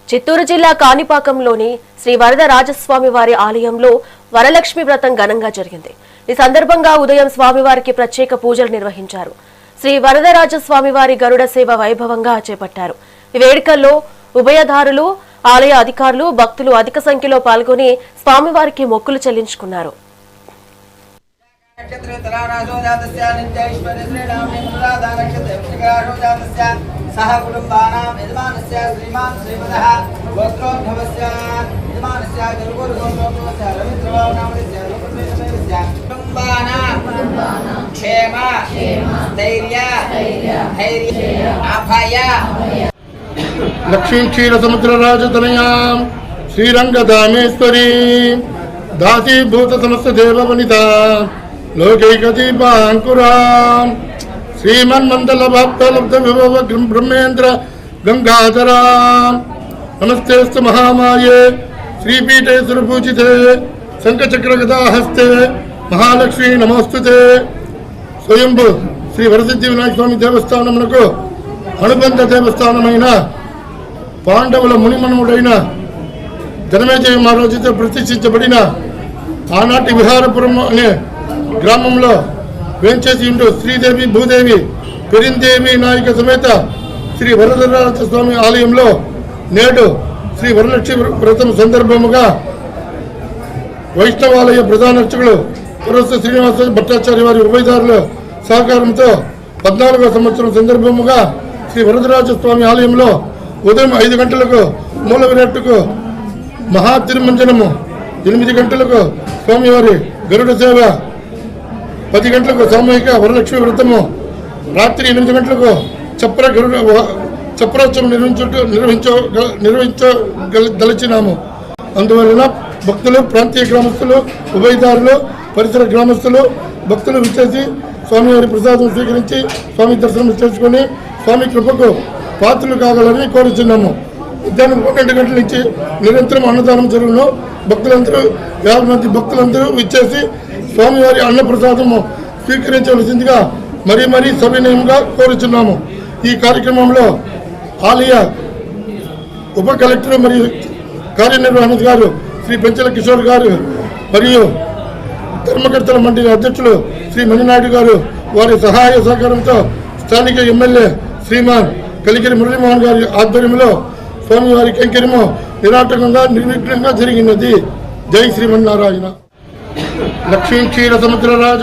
చిత్తూరు జిల్లా కాణిపాకంలోని శ్రీ వరదరాజస్వామి వారి ఆలయంలో వరలక్ష్మి వ్రతం ఘనంగా జరిగింది. ఈ సందర్భంగా ఉదయం స్వామివారికి ప్రత్యేక పూజలు నిర్వహించారు. శ్రీ వరదరాజస్వామి వారి గరుడ సేవ వైభవంగా చేపట్టారు. ఈ వేడుకల్లో ఉభయదారులు, ఆలయ అధికారులు, భక్తులు అధిక సంఖ్యలో పాల్గొని స్వామివారికి మొక్కులు చెల్లించుకున్నారు. सह कुटुंबानां यजमानस्य श्रीमान् श्रीमदः गोत्रोद्भवस्य यजमानस्य गुरुगुरुगोत्रोद्भवस्य रविन्द्रभावनामस्य लोकप्रियस्य कुटुंबानां क्षेम धैर्य अभय लक्ष्मी क्षीर समुद्र राजतनयां श्रीरंगधामेश्वरी दासीभूत समस्त देववनिता लोकैकदीपांकुरां श्रीमन्मंडल भक्तलब्ध विभव ब्रह्मेन्द्र गंगाधरा नमस्तेस्तु महामाये श्रीपीठे सुरपूजिते शंखचक्र गदाहस्ते महालक्ष्मी नमोस्तुते स्वयंभू श्री वरसिद्धि विनायक स्वामी देवस्थानमुनकु అనుబంధ దేవస్థానమైన పాండవుల మునిమనుడైన జనమేజయ మహారాజుతో ప్రతిష్ఠించబడిన ఆనాటి విహారపురం అనే గ్రామంలో వేంచేసి ఉంటూ శ్రీదేవి భూదేవి పెరిందేవి నాయక సమేత శ్రీ వరదరాజ స్వామి ఆలయంలో నేడు శ్రీ వరలక్ష్మి వ్రతం సందర్భముగా వైష్ణవాలయ ప్రధాన అర్చకులు పురస్త శ్రీనివాస భట్టాచార్య వారి ఉభయదారుల సహకారంతో 14వ సంవత్సరం సందర్భముగా శ్రీ వరదరాజ స్వామి ఆలయంలో ఉదయం 5 గంటలకు మూల విరాట్టుకు మహా తిరుమంజనము, 8 గంటలకు స్వామివారి గరుడ సేవ, 10 గంటలకు సామూహిక వరలక్ష్మి వ్రతము, రాత్రి 8 గంటలకు చప్రోత్సవం నిర్వహించదలిచినాము. అందువలన భక్తులు, ప్రాంతీయ గ్రామస్తులు, ఉభయదారులు, పరిసర గ్రామస్తులు భక్తులు విచ్చేసి స్వామివారి ప్రసాదం స్వీకరించి స్వామి దర్శనం చేసుకుని స్వామి కృపకు పాత్రలు కాగలని కోరుచున్నాము. మధ్యాహ్నం 12 గంటల నుంచి నిరంతరం అన్నదానం జరుగును. భక్తులందరూ 50 మంది భక్తులందరూ విచ్చేసి స్వామివారి అన్న ప్రసాదము స్వీకరించవలసిందిగా మరీ సవినయంగా కోరుచున్నాము. ఈ కార్యక్రమంలో ఆలయ ఉప కలెక్టర్ మరియు కార్యనిర్వహణాధికారి శ్రీ పెంచల కిషోర్ గారు మరియు ధర్మకర్తల మండలి అధ్యక్షులు శ్రీ మణినాయుడు గారు వారి సహాయ సహకారంతో స్థానిక ఎమ్మెల్యే శ్రీమాన్ కలిగిరి మురళీమోహన్ గారి ఆధ్వర్యంలో స్వామివారి కైంకర్యము నిరాటకంగా నిర్విఘ్నంగా జరిగినది. జై శ్రీమన్నారాయణ. లక్ష్మీ క్షీర సముద్ర రాజ